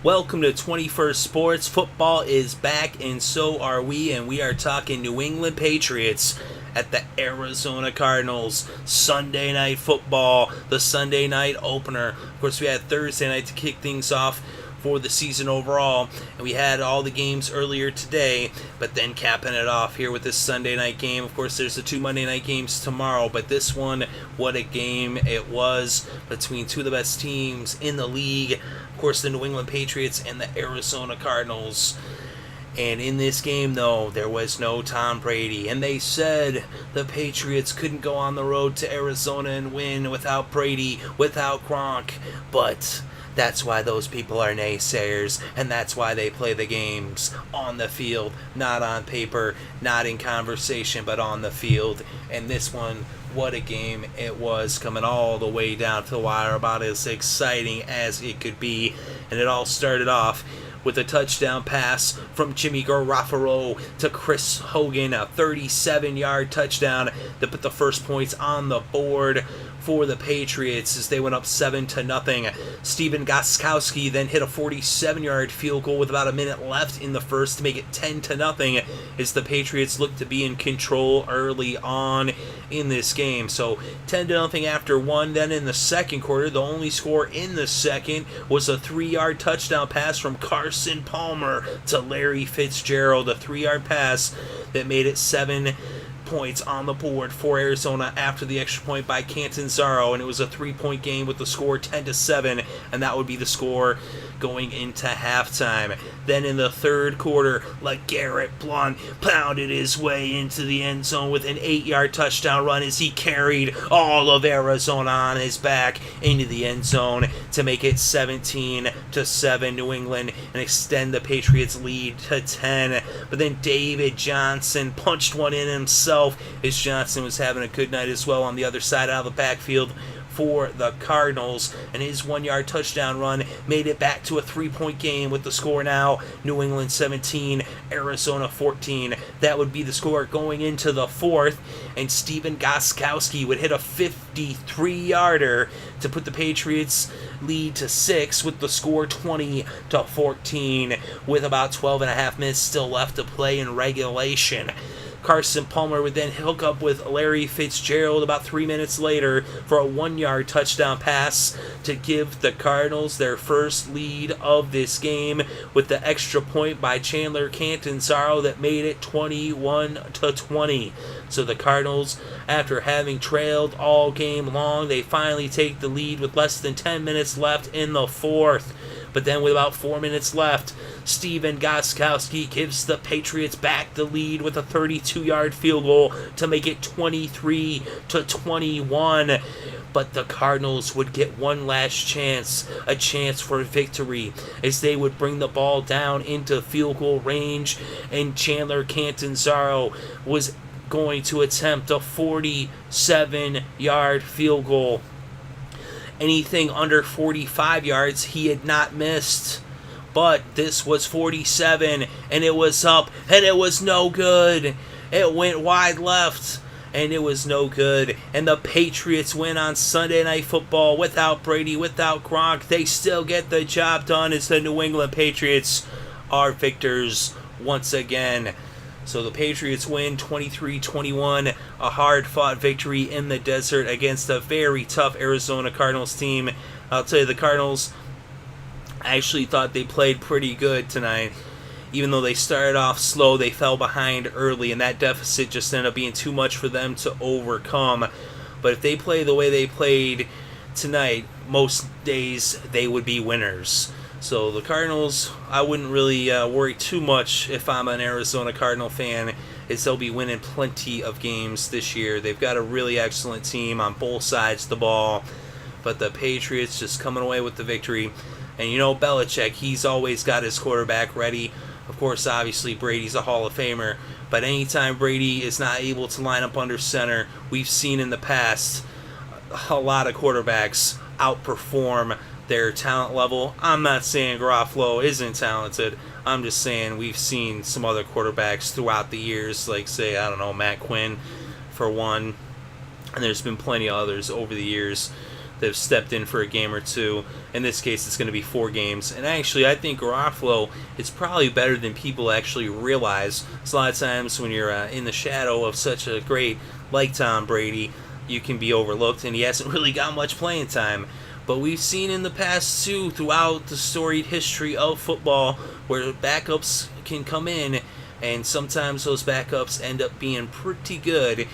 Welcome to 21st Sports. Football is back, and so are we, and we are talking New England Patriots at the Arizona Cardinals. Sunday night football, the Sunday night opener. Of course, we had Thursday night to kick things off for the season overall, and we had all the games earlier today, but then capping it off here with this Sunday night game. Of course, there's the two Monday night games tomorrow, but this one, what a game it was between two of the best teams in the league. Of course, the New England Patriots and the Arizona Cardinals. And in this game, though, there was no Tom Brady. And they said the Patriots couldn't go on the road to Arizona and win without Brady, without Gronk. But that's why those people are naysayers, and that's why they play the games on the field, not on paper, not in conversation, but on the field. And this one, what a game it was, coming all the way down to the wire, about as exciting as it could be. And it all started off with a touchdown pass from Jimmy Garoppolo to Chris Hogan, a 37-yard touchdown that put the first points on the board for the Patriots as they went up 7-0. Stephen Gostkowski then hit a 47-yard field goal with about a minute left in the first to make it 10-0 as the Patriots looked to be in control early on in this game. So 10-0 after one. Then in the second quarter, the only score in the second was a 3-yard touchdown pass from Carson Palmer to Larry Fitzgerald, a 3-yard pass that made it 7 points on the board for Arizona after the extra point by Catanzaro, and it was a 3-point game with the score 10-7, and that would be the score going into halftime. Then in the third quarter, LeGarrette Blount pounded his way into the end zone with an 8-yard touchdown run as he carried all of Arizona on his back into the end zone to make it 17-7 New England and extend the Patriots lead to 10. But then David Johnson punched one in himself as Johnson was having a good night as well on the other side out of the backfield for the Cardinals, and his 1-yard touchdown run made it back to a 3-point game with the score now New England 17, Arizona 14. That would be the score going into the fourth, and Stephen Gostkowski would hit a 53-yarder to put the Patriots lead to 6 with the score 20-14 with about 12 and a half minutes still left to play in regulation. Carson Palmer would then hook up with Larry Fitzgerald about 3 minutes later for a 1-yard touchdown pass to give the Cardinals their first lead of this game with the extra point by Chandler Catanzaro that made it 21-20. So the Cardinals, after having trailed all game long, they finally take the lead with less than 10 minutes left in the fourth. But then with about 4 minutes left, Stephen Gostkowski gives the Patriots back the lead with a 32-yard field goal to make it 23-21. But the Cardinals would get one last chance, a chance for victory, as they would bring the ball down into field goal range, and Chandler Catanzaro was going to attempt a 47-yard field goal. Anything under 45 yards he had not missed, but this was 47, and it was up, and it was no good. It went wide left, and it was no good. And the Patriots win on Sunday Night Football without Brady, without Gronk. They still get the job done as the New England Patriots are victors once again. So the Patriots win 23-21, a hard-fought victory in the desert against a very tough Arizona Cardinals team. I'll tell you, the Cardinals, I actually thought they played pretty good tonight. Even though they started off slow, they fell behind early, and that deficit just ended up being too much for them to overcome. But if they play the way they played tonight, most days they would be winners. So the Cardinals, I wouldn't really worry too much if I'm an Arizona Cardinal fan, as they'll be winning plenty of games this year. They've got a really excellent team on both sides of the ball, but the Patriots just coming away with the victory. And you know Belichick, he's always got his quarterback ready. Of course, obviously, Brady's a Hall of Famer, but anytime Brady is not able to line up under center, we've seen in the past a lot of quarterbacks outperform their talent level. I'm not saying Garoppolo isn't talented. I'm just saying we've seen some other quarterbacks throughout the years, like, say, I don't know, Matt Quinn, for one. And there's been plenty of others over the years that have stepped in for a game or two. In this case, it's going to be 4 games. And actually, I think Garoppolo is probably better than people actually realize. So a lot of times when you're in the shadow of such a great like Tom Brady, you can be overlooked, and he hasn't really got much playing time. But we've seen in the past, too, throughout the storied history of football, where backups can come in, and sometimes those backups end up being pretty good.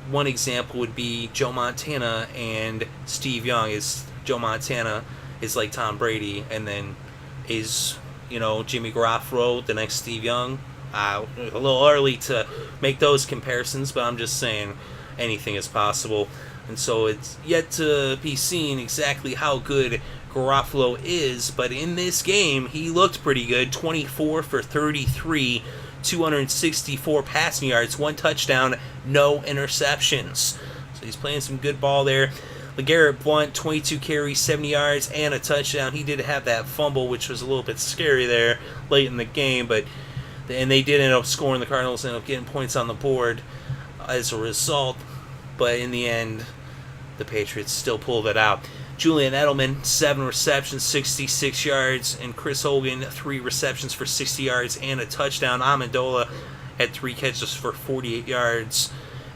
One example would be Joe Montana and Steve Young. Joe Montana is like Tom Brady, and then is, Jimmy Garoppolo the next Steve Young? A little early to make those comparisons, but I'm just saying anything is possible. And so it's yet to be seen exactly how good Garoppolo is, but in this game, he looked pretty good. 24 for 33, 264 passing yards, 1 touchdown, no interceptions. So he's playing some good ball there. LeGarrette Blount, 22 carries, 70 yards, and a touchdown. He did have that fumble, which was a little bit scary there late in the game, and they did end up scoring. The Cardinals ended up getting points on the board as a result, but in the end, the Patriots still pulled it out. Julian Edelman, 7 receptions, 66 yards, and Chris Hogan, 3 receptions for 60 yards and a touchdown. Amendola had 3 catches for 48 yards,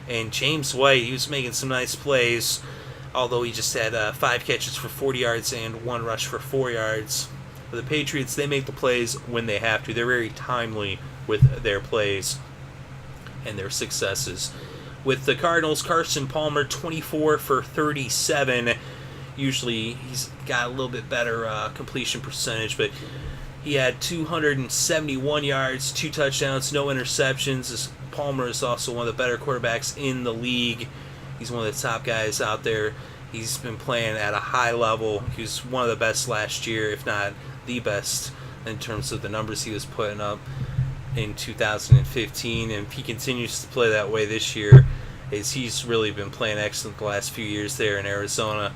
and James White, he was making some nice plays, although he just had 5 catches for 40 yards and 1 rush for 4 yards. For the Patriots, they make the plays when they have to. They're very timely with their plays and their successes. With the Cardinals, Carson Palmer, 24 for 37. Usually he's got a little bit better completion percentage, but he had 271 yards, 2 touchdowns, no interceptions. Palmer is also one of the better quarterbacks in the league. He's one of the top guys out there. He's been playing at a high level. He was one of the best last year, if not the best, in terms of the numbers he was putting up in 2015, and he continues to play that way this year, as he's really been playing excellent the last few years there in Arizona,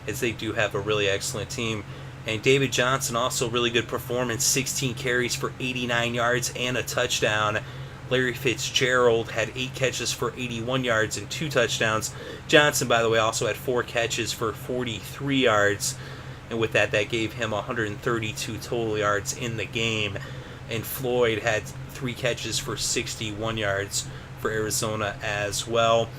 as they do have a really excellent team. And David Johnson, also really good performance, 16 carries for 89 yards and a touchdown. Larry Fitzgerald had 8 catches for 81 yards and 2 touchdowns. Johnson, by the way, also had 4 catches for 43 yards, and with that gave him 132 total yards in the game. And Floyd had 3 catches for 61 yards for Arizona as well.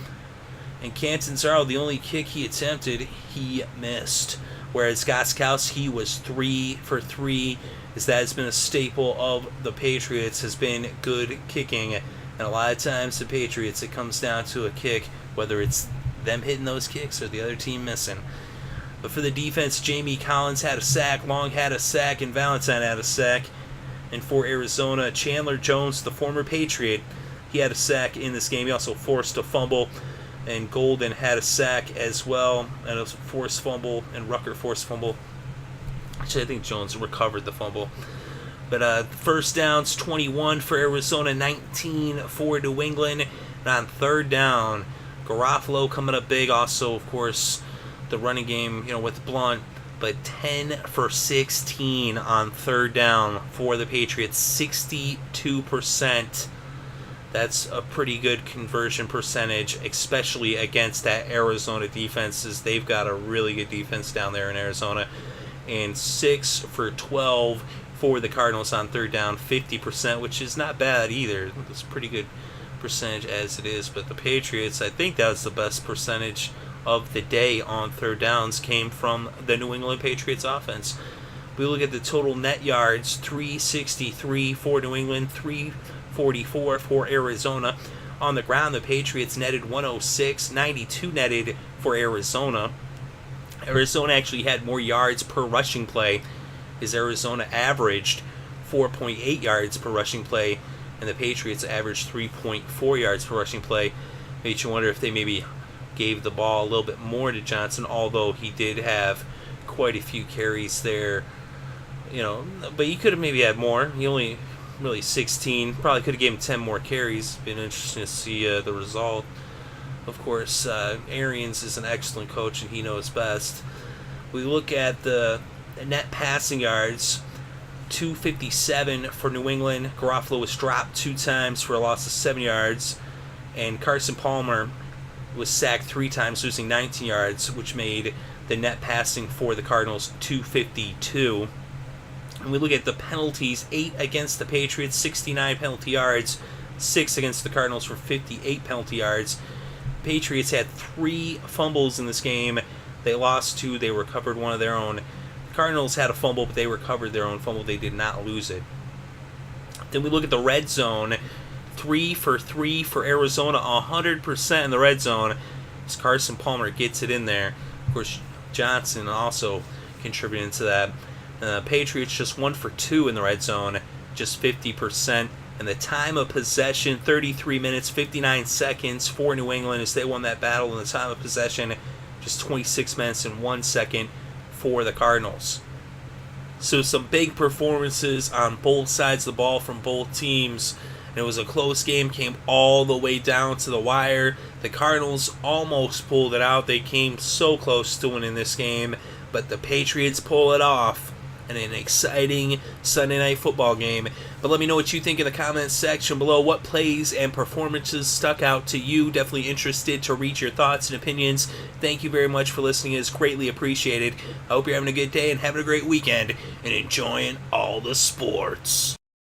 And Catanzaro, the only kick he attempted, he missed. Whereas Gostkowski was 3 for 3, as that has been a staple of the Patriots, has been good kicking. And a lot of times the Patriots, it comes down to a kick, whether it's them hitting those kicks or the other team missing. But for the defense, Jamie Collins had a sack, Long had a sack, and Valentine had a sack. And for Arizona, Chandler Jones, the former Patriot, he had a sack in this game. He also forced a fumble, and Golden had a sack as well, and a forced fumble, and Rucker forced fumble. Actually, I think Jones recovered the fumble. But first downs, 21 for Arizona, 19 for New England. And on third down, Garoppolo coming up big. Also, of course, the running game, with Blount. But 10 for 16 on third down for the Patriots, 62%. That's a pretty good conversion percentage, especially against that Arizona defense, as they've got a really good defense down there in Arizona. And 6 for 12 for the Cardinals on third down, 50%, which is not bad either. It's a pretty good percentage as it is. But the Patriots, I think that was the best percentage of the day on third downs, came from the New England Patriots offense. We look at the total net yards, 363 for New England, 344 for Arizona. On the ground, the Patriots netted 106, 92 netted for Arizona. Arizona actually had more yards per rushing play, as Arizona averaged 4.8 yards per rushing play, and the Patriots averaged 3.4 yards per rushing play. Makes you wonder if they maybe gave the ball a little bit more to Johnson, although he did have quite a few carries there. But he could have maybe had more. He only really 16. Probably could have given him 10 more carries. Been interesting to see the result. Of course, Arians is an excellent coach, and he knows best. We look at the net passing yards, 257 for New England. Garoppolo was dropped 2 times for a loss of 7 yards, and Carson Palmer was sacked 3 times, losing 19 yards, which made The net passing for the Cardinals, 252. And we look at the penalties, 8 against the Patriots, 69 penalty yards, 6 against the Cardinals for 58 penalty yards. Patriots had 3 fumbles in this game. They lost 2. They recovered 1 of their own. The Cardinals had a fumble, but they recovered their own fumble. They did not lose it. Then we look at the red zone. 3 for 3 for Arizona, 100% in the red zone. As Carson Palmer gets it in there. Of course, Johnson also contributing to that. Patriots just 1 for 2 in the red zone, just 50%. And the time of possession, 33 minutes, 59 seconds for New England as they won that battle. And the time of possession, just 26 minutes and 1 second for the Cardinals. So some big performances on both sides of the ball from both teams. And it was a close game, came all the way down to the wire. The Cardinals almost pulled it out. They came so close to winning this game, but the Patriots pull it off in an exciting Sunday night football game. But let me know what you think in the comments section below. What plays and performances stuck out to you? Definitely interested to read your thoughts and opinions. Thank you very much for listening. It's greatly appreciated. I hope you're having a good day and having a great weekend and enjoying all the sports.